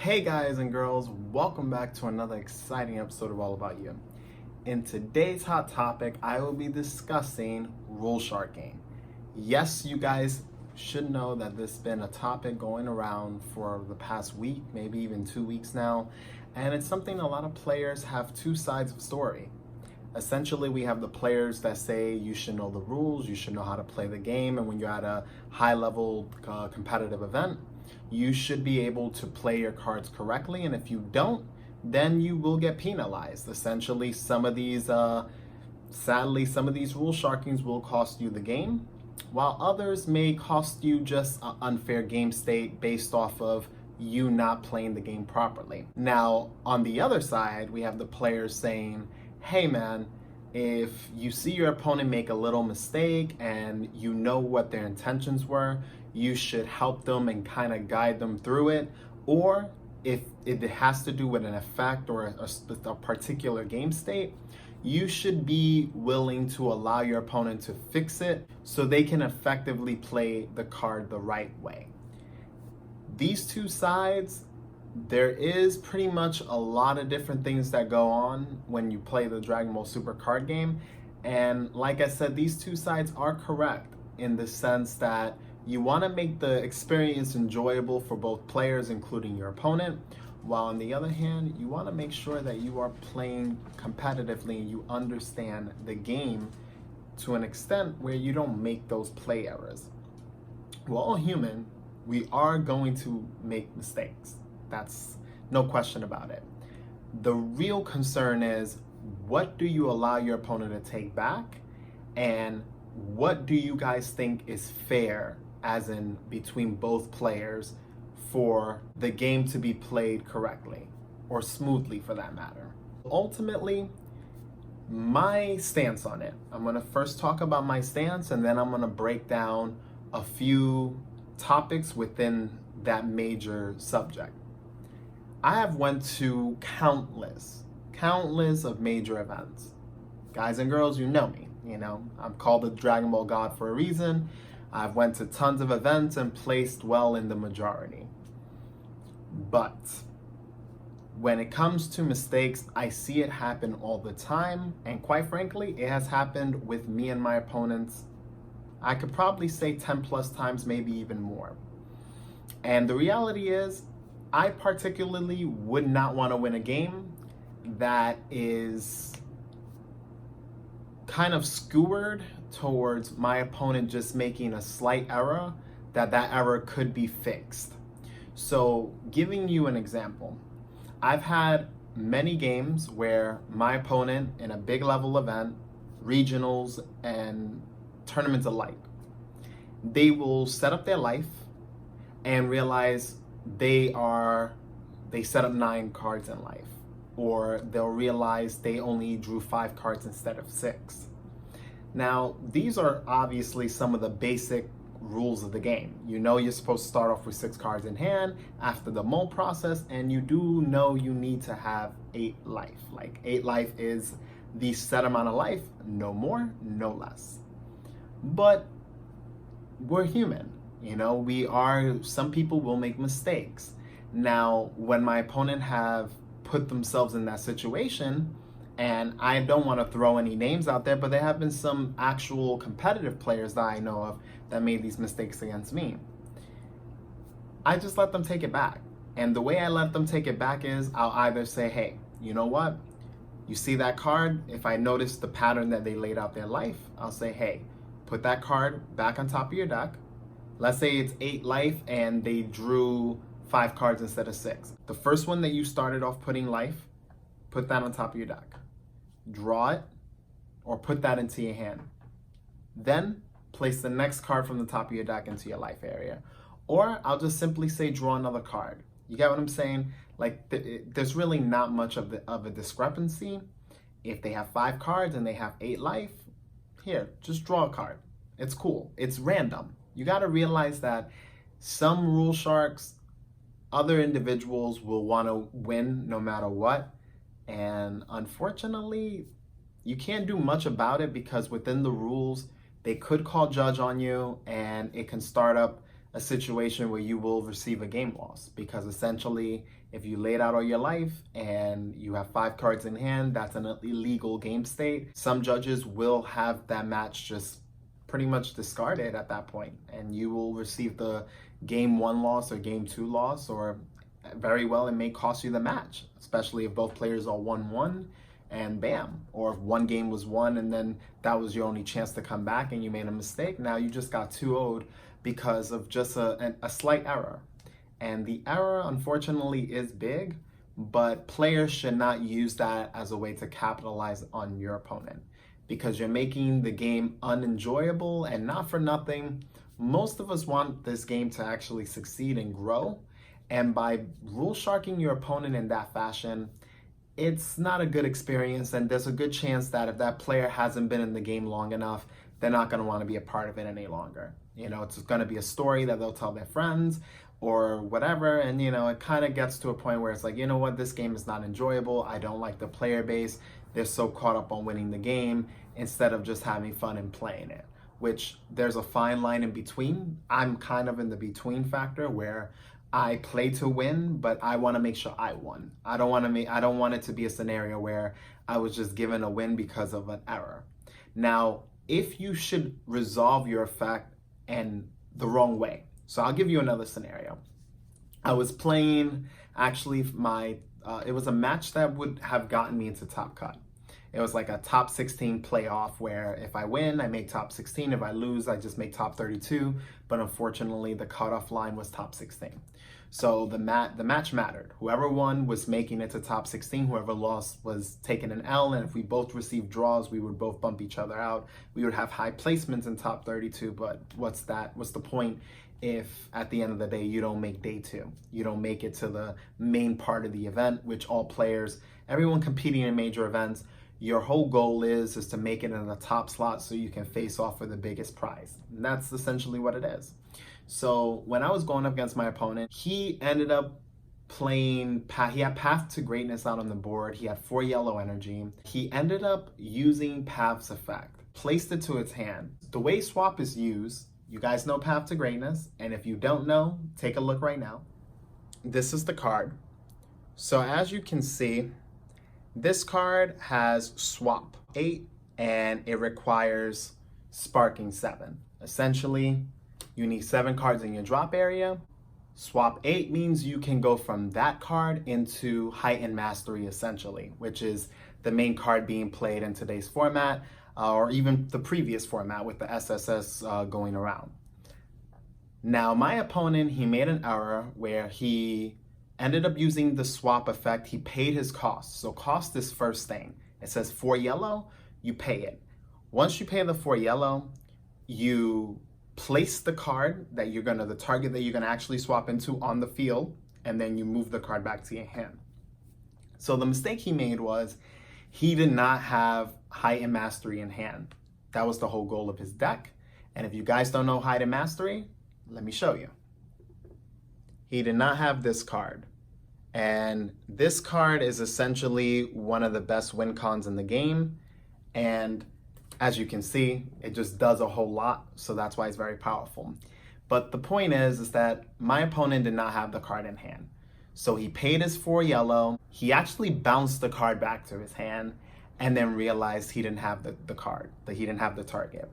Hey guys and girls, welcome back to another exciting episode of All About You. In today's hot topic, I will be discussing rule sharking. Yes, you guys should know that this has been a topic going around for the past week, maybe even 2 weeks now, and it's something a lot of players have two sides of the story. Essentially, we have the players that say you should know the rules, you should know how to play the game, and when you're at a high level competitive event, you should be able to play your cards correctly, and if you don't, then you will get penalized. Essentially, sadly, some of these rule sharkings will cost you the game, while others may cost you just an unfair game state based off of you not playing the game properly. Now, on the other side, we have the players saying, hey man, if you see your opponent make a little mistake and you know what their intentions were, you should help them and kind of guide them through it. Or if it has to do with an effect or a particular game state, you should be willing to allow your opponent to fix it so they can effectively play the card the right way. These two sides, there is pretty much a lot of different things that go on when you play the Dragon Ball Super card game. And like I said, these two sides are correct in the sense that you want to make the experience enjoyable for both players, including your opponent, while on the other hand, you want to make sure that you are playing competitively and you understand the game to an extent where you don't make those play errors. We're all human. We are going to make mistakes. That's no question about it. The real concern is, what do you allow your opponent to take back? And what do you guys think is fair, as in between both players, for the game to be played correctly or smoothly for that matter? Ultimately, my stance on it, I'm going to first talk about my stance and then I'm going to break down a few topics within that major subject. I have went to countless of major events. Guys and girls, you know me, I'm called the Dragon Ball God for a reason. I've went to tons of events and placed well in the majority. But when it comes to mistakes, I see it happen all the time. And quite frankly, it has happened with me and my opponents. I could probably say 10 plus times, maybe even more. And the reality is, I particularly would not want to win a game that is kind of skewered towards my opponent just making a slight error, that error could be fixed. So giving you an example, I've had many games where my opponent in a big level event, regionals and tournaments alike, they will set up their life and realize they set up 9 cards in life, or they'll realize they only drew 5 cards instead of 6. Now, these are obviously some of the basic rules of the game. You know you're supposed to start off with 6 cards in hand after the mold process, and you do know you need to have 8 life. Like 8 life is the set amount of life, no more, no less. But we're human. Some people will make mistakes. Now, when my opponent have put themselves in that situation, and I don't want to throw any names out there, but there have been some actual competitive players that I know of that made these mistakes against me, I just let them take it back. And the way I let them take it back is I'll either say, hey, you know what? You see that card? If I notice the pattern that they laid out their life, I'll say, hey, put that card back on top of your deck. Let's say it's 8 life and they drew 5 cards instead of 6. The first one that you started off putting life, put that on top of your deck. Draw it or put that into your hand. Then place the next card from the top of your deck into your life area. Or I'll just simply say draw another card. You get what I'm saying? Like there's really not much of a discrepancy. If they have 5 cards and they have 8 life, here, just draw a card. It's cool. It's random. You got to realize that some rule sharks, other individuals will want to win no matter what. And unfortunately, you can't do much about it because within the rules, they could call judge on you and it can start up a situation where you will receive a game loss, because essentially if you laid out all your life and you have 5 cards in hand, that's an illegal game state. Some judges will have that match just pretty much discarded at that point, and you will receive the game 1 loss or game 2 loss, or very well it may cost you the match, especially if both players are 1-1 and bam, or if one game was won and then that was your only chance to come back and you made a mistake. Now you just got 2-0'd because of just a slight error. And the error, unfortunately, is big, but players should not use that as a way to capitalize on your opponent, because you're making the game unenjoyable. And not for nothing, most of us want this game to actually succeed and grow. And by rule sharking your opponent in that fashion, it's not a good experience, and there's a good chance that if that player hasn't been in the game long enough, they're not going to want to be a part of it any longer. You know, it's going to be a story that they'll tell their friends or whatever, and you know, it kind of gets to a point where it's like, you know what, this game is not enjoyable. I don't like the player base. They're so caught up on winning the game instead of just having fun and playing it, which there's a fine line in between. I'm kind of in the between factor where I play to win, but I want to make sure I won. I don't want it to be a scenario where I was just given a win because of an error. Now, if you should resolve your effect and the wrong way. So I'll give you another scenario. I was playing actually it was a match that would have gotten me into Top Cut. It was like a top 16 playoff where if I win, I make top 16. If I lose, I just make top 32. But unfortunately, the cutoff line was top 16. So the match mattered. Whoever won was making it to top 16. Whoever lost was taking an L. And if we both received draws, we would both bump each other out. We would have high placements in top 32. But what's the point if at the end of the day you don't make day 2? You don't make it to the main part of the event, which all players, everyone competing in major events, your whole goal is to make it in the top slot so you can face off for the biggest prize. And that's essentially what it is. So when I was going up against my opponent, he ended up playing, he had Path to Greatness out on the board. He had 4 yellow energy. He ended up using Path's effect, placed it to its hand. The way swap is used, you guys know Path to Greatness, and if you don't know, take a look right now. This is the card. So as you can see, this card has swap 8 and it requires sparking 7. Essentially, you need 7 cards in your drop area. Swap 8 means you can go from that card into Heightened Mastery, essentially, which is the main card being played in today's format, or even the previous format with the SSS going around. Now, my opponent, he made an error where he ended up using the swap effect. He paid his cost. So cost is first thing. It says 4 yellow, you pay it. Once you pay the 4 yellow, you place the card that the target that you're gonna actually swap into on the field, and then you move the card back to your hand. So the mistake he made was he did not have Heightened Mastery in hand. That was the whole goal of his deck. And if you guys don't know Heightened Mastery, let me show you. He did not have this card. And this card is essentially one of the best win cons in the game. And as you can see, it just does a whole lot. So that's why it's very powerful. But the point is that my opponent did not have the card in hand. So he paid his 4 yellow. He actually bounced the card back to his hand and then realized he didn't have the card, that he didn't have the target.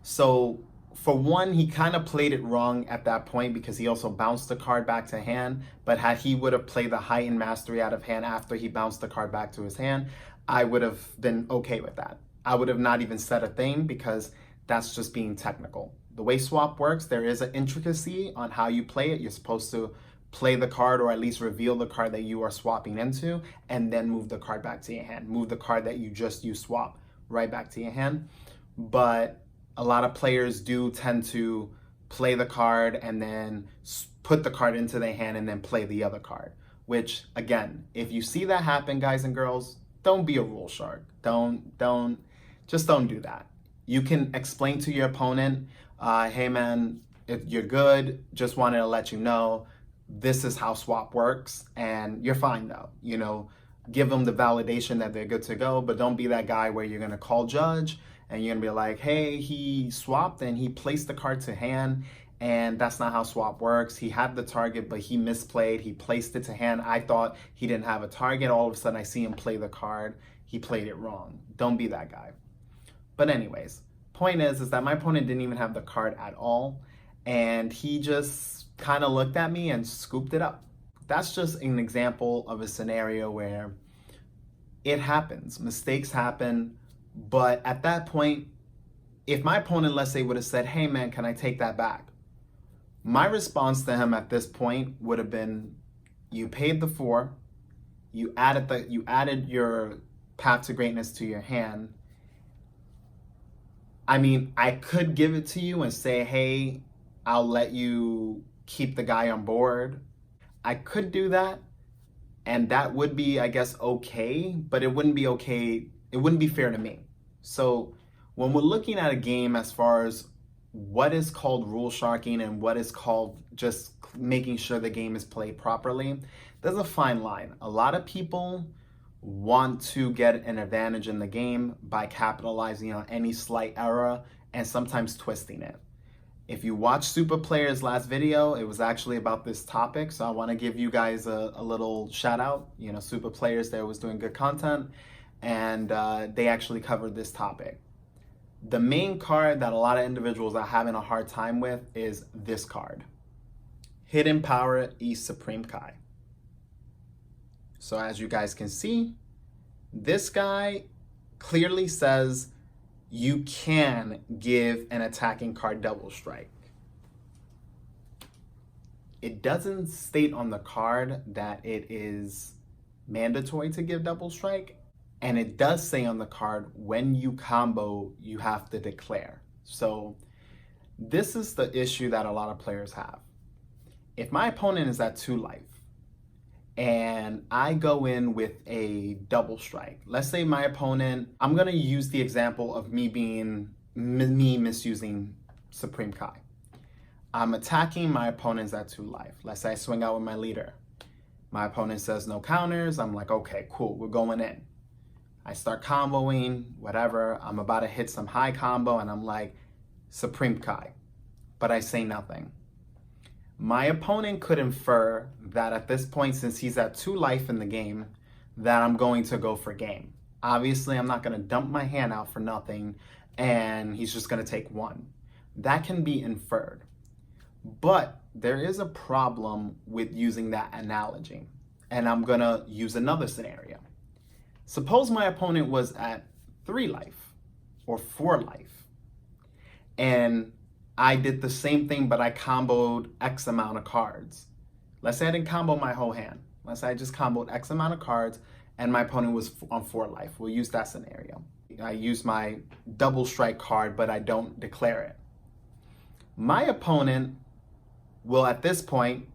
So for one, he kind of played it wrong at that point because he also bounced the card back to hand. But had he would have played the Heightened Mastery out of hand after he bounced the card back to his hand, I would have been okay with that. I would have not even said a thing because that's just being technical. The way swap works, there is an intricacy on how you play it. You're supposed to play the card, or at least reveal the card that you are swapping into, and then move the card back to your hand. Move the card that you just used swap right back to your hand. But a lot of players do tend to play the card and then put the card into their hand and then play the other card, which again, if you see that happen, guys and girls, don't be a rule shark. Just don't do that. You can explain to your opponent, hey man, if you're good, just wanted to let you know, this is how swap works, and you're fine though. You know, give them the validation that they're good to go, but don't be that guy where you're gonna call judge and you're gonna be like, hey, he swapped and he placed the card to hand And that's not how swap works. He had the target, but he misplayed. He placed it to hand. I thought he didn't have a target. All of a sudden, I see him play the card. He played it wrong. Don't be that guy. But anyways, point is that my opponent didn't even have the card at all. And he just kind of looked at me and scooped it up. That's just an example of a scenario where it happens. Mistakes happen. But at that point, if my opponent, let's say, would have said, hey man, can I take that back? My response to him at this point would have been, you paid the 4, you added your path to greatness to your hand. I mean, I could give it to you and say, hey, I'll let you keep the guy on board. I could do that, and that would be, I guess, okay, but it wouldn't be okay. It wouldn't be fair to me. So when we're looking at a game as far as what is called rule sharking and what is called just making sure the game is played properly, there's a fine line. A lot of people want to get an advantage in the game by capitalizing on any slight error and sometimes twisting it. If you watch Super Player's last video, it was actually about this topic, so I want to give you guys a little shout out. You know, Super Players there was doing good content, and they actually covered this topic. The main card that a lot of individuals are having a hard time with is this card. Hidden Power East Supreme Kai. So as you guys can see, this guy clearly says you can give an attacking card double strike. It doesn't state on the card that it is mandatory to give double strike. And it does say on the card, when you combo, you have to declare. So this is the issue that a lot of players have. If my opponent is at 2 life and I go in with a double strike, let's say my opponent, I'm gonna use the example of me misusing Supreme Kai. I'm attacking, my opponent's at 2 life. Let's say I swing out with my leader. My opponent says no counters. I'm like, okay, cool, we're going in. I start comboing, whatever. I'm about to hit some high combo and I'm like, Supreme Kai, but I say nothing. My opponent could infer that at this point, since he's at 2 life in the game, that I'm going to go for game. Obviously, I'm not gonna dump my hand out for nothing and he's just gonna take 1. That can be inferred. But there is a problem with using that analogy. And I'm gonna use another scenario. Suppose my opponent was at 3 life or 4 life, and I did the same thing, but I comboed X amount of cards. Let's say I didn't combo my whole hand. Let's say I just comboed X amount of cards, and my opponent was on 4 life. We'll use that scenario. I use my double strike card, but I don't declare it. My opponent will, at this point,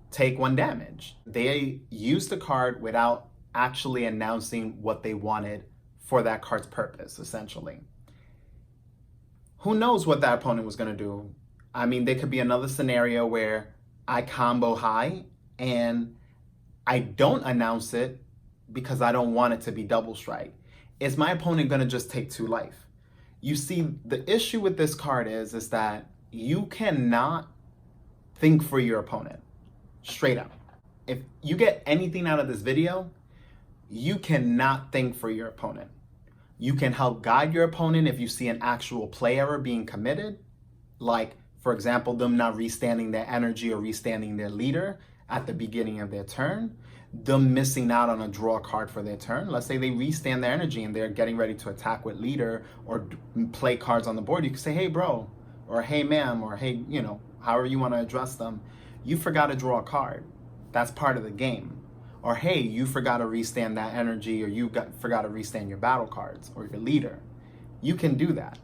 take 1 damage. They used the card without actually announcing what they wanted for that card's purpose, essentially. Who knows what that opponent was going to do? I mean, there could be another scenario where I combo high and I don't announce it because I don't want it to be double strike. Is my opponent going to just take 2 life? You see, the issue with this card is that you cannot think for your opponent, straight up. If you get anything out of this video, you cannot think for your opponent. You can help guide your opponent if you see an actual play error being committed, like, for example, them not restanding their energy or restanding their leader at the beginning of their turn, them missing out on a draw card for their turn. Let's say they restand their energy and they're getting ready to attack with leader or play cards on the board. You can say, hey, bro, or hey, ma'am, or hey, you know, however you want to address them. You forgot to draw a card. That's part of the game. Or hey, you forgot to restand that energy, or forgot to restand your battle cards or your leader. You can do that.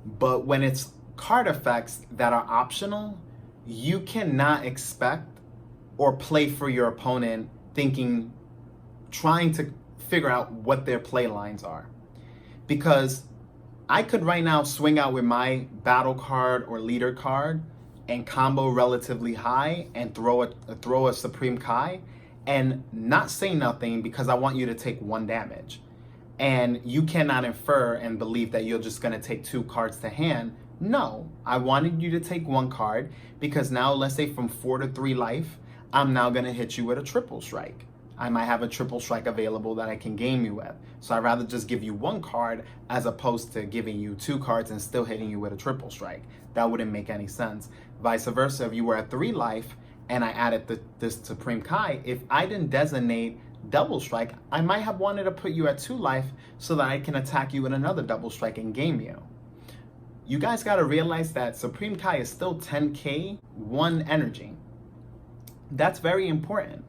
But when it's card effects that are optional, you cannot expect or play for your opponent trying to figure out what their play lines are. Because I could right now swing out with my battle card or leader card and combo relatively high and throw a Supreme Kai and not say nothing because I want you to take 1 damage. And you cannot infer and believe that you're just going to take 2 cards to hand No, I wanted you to take one card because now, let's say from 4 to 3 life, I'm now going to hit you with a triple strike. I might have a triple strike available that I can game you with. So I'd rather just give you one card as opposed to giving you 2 cards and still hitting you with a triple strike. That wouldn't make any sense. Vice versa, if you were at 3 life and I added this Supreme Kai, if I didn't designate double strike, I might have wanted to put you at 2 life so that I can attack you with another double strike and game you. You guys got to realize that Supreme Kai is still 10k 1 energy. That's very important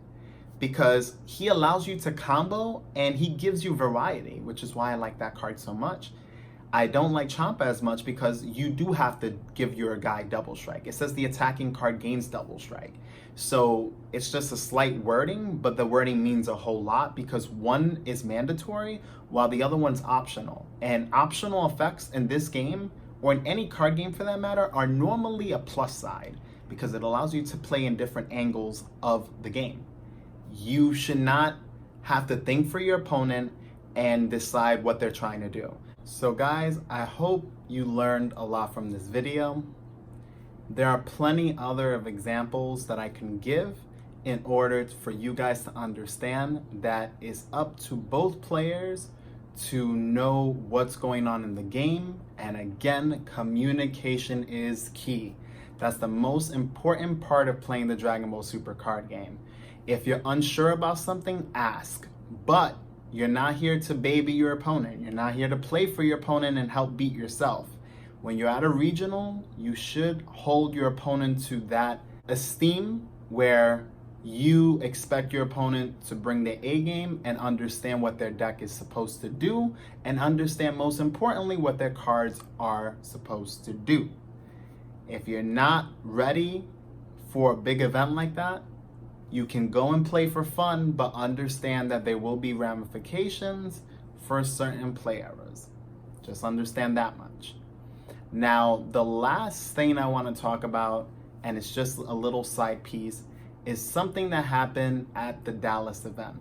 because he allows you to combo and he gives you variety, which is why I like that card so much. I don't like Champa as much because you do have to give your guy double strike. It says the attacking card gains double strike. So it's just a slight wording, but the wording means a whole lot because one is mandatory while the other one's optional. And optional effects in this game, or in any card game for that matter, are normally a plus side because it allows you to play in different angles of the game. You should not have to think for your opponent and decide what they're trying to do. So guys, I hope you learned a lot from this video. There are plenty other of examples that I can give in order for you guys to understand that it's up to both players to know what's going on in the game. And again, communication is key. That's the most important part of playing the Dragon Ball Super card game. If you're unsure about something, ask. But you're not here to baby your opponent. You're not here to play for your opponent and help beat yourself. When you're at a regional, you should hold your opponent to that esteem where you expect your opponent to bring their A game and understand what their deck is supposed to do, and understand most importantly what their cards are supposed to do. If you're not ready for a big event like that, you can go and play for fun, but understand that there will be ramifications for certain play errors. Just understand that much. Now, the last thing I want to talk about, and it's just a little side piece, is something that happened at the Dallas event.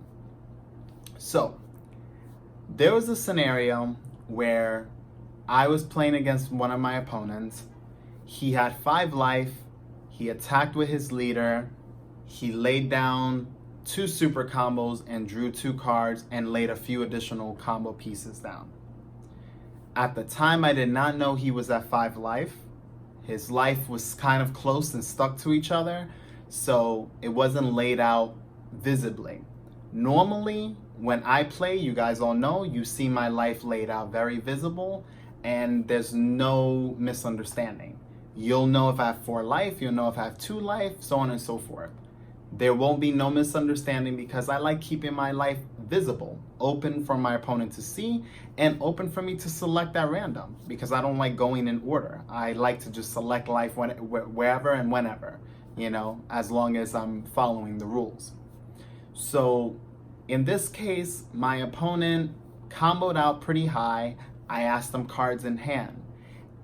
So, there was a scenario where I was playing against one of my opponents. He had 5 life, he attacked with his leader, he laid down 2 super combos and drew 2 cards and laid a few additional combo pieces down. At the time, I did not know he was at 5 life. His life was kind of close and stuck to each other, so it wasn't laid out visibly. Normally, when I play, you guys all know, you see my life laid out very visible, and there's no misunderstanding. You'll know if I have 4 life, you'll know if I have 2 life, so on and so forth. There won't be no misunderstanding because I like keeping my life visible, open for my opponent to see, and open for me to select at random because I don't like going in order. I like to just select life wherever and whenever, as long as I'm following the rules. So in this case, my opponent comboed out pretty high. I asked him cards in hand.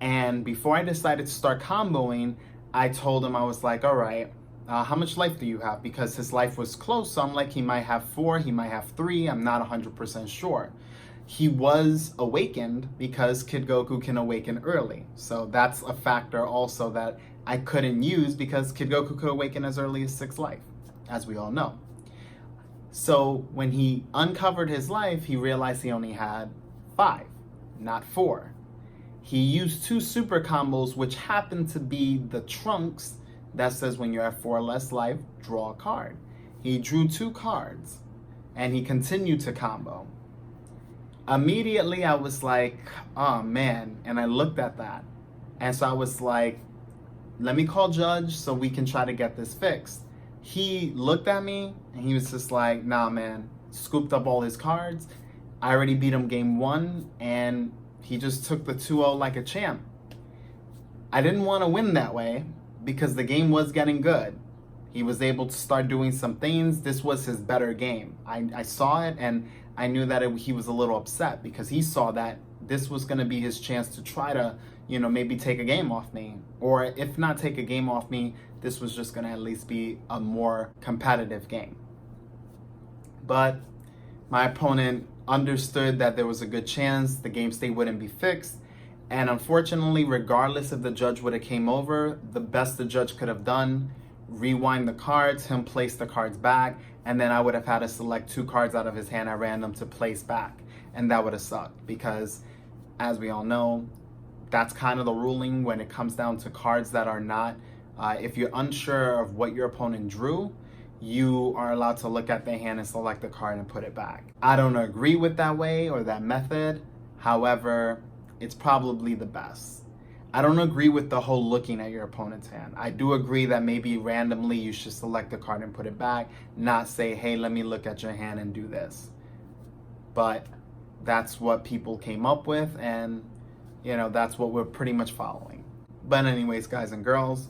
And before I decided to start comboing, I told him, I was like, all right, how much life do you have? Because his life was close, so I'm like, he might have 4, he might have 3, I'm not 100% sure. He was awakened because Kid Goku can awaken early. So that's a factor also that I couldn't use because Kid Goku could awaken as early as 6 life, as we all know. So when he uncovered his life, he realized he only had 5, not 4. He used 2 super combos, which happened to be the trunks that says when you're at 4 less life, draw a card. He drew 2 cards and he continued to combo. Immediately I was like, oh man, and I looked at that. And so I was like, let me call Judge so we can try to get this fixed. He looked at me and he was just like, nah man, scooped up all his cards. I already beat him game 1 and he just took the 2-0 like a champ. I didn't want to win that way because the game was getting good. He was able to start doing some things. This was his better game. I saw it and I knew that he was a little upset because he saw that this was going to be his chance to try to, maybe take a game off me. Or if not take a game off me, this was just going to at least be a more competitive game. But my opponent understood that there was a good chance the game state wouldn't be fixed. And unfortunately, regardless if the judge would have came over, the best the judge could have done, rewind the cards, him place the cards back, and then I would have had to select 2 cards out of his hand at random to place back. And that would have sucked because, as we all know, that's kind of the ruling when it comes down to cards that are not, if you're unsure of what your opponent drew, you are allowed to look at the hand and select the card and put it back. I don't agree with that way or that method. However, it's probably the best. I don't agree with the whole looking at your opponent's hand. I do agree that maybe randomly you should select the card and put it back, not say, hey, let me look at your hand and do this. But that's what people came up with, and that's what we're pretty much following. But anyways, guys and girls,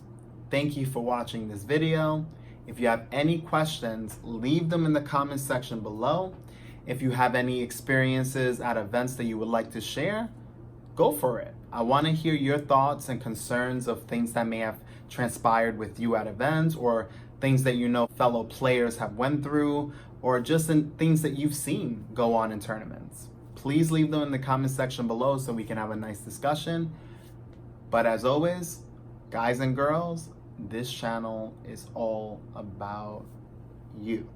thank you for watching this video. If you have any questions, leave them in the comment section below. If you have any experiences at events that you would like to share, go for it. I want to hear your thoughts and concerns of things that may have transpired with you at events, or things that fellow players have went through, or just in things that you've seen go on in tournaments. Please leave them in the comment section below so we can have a nice discussion. But as always, guys and girls, this channel is all about you.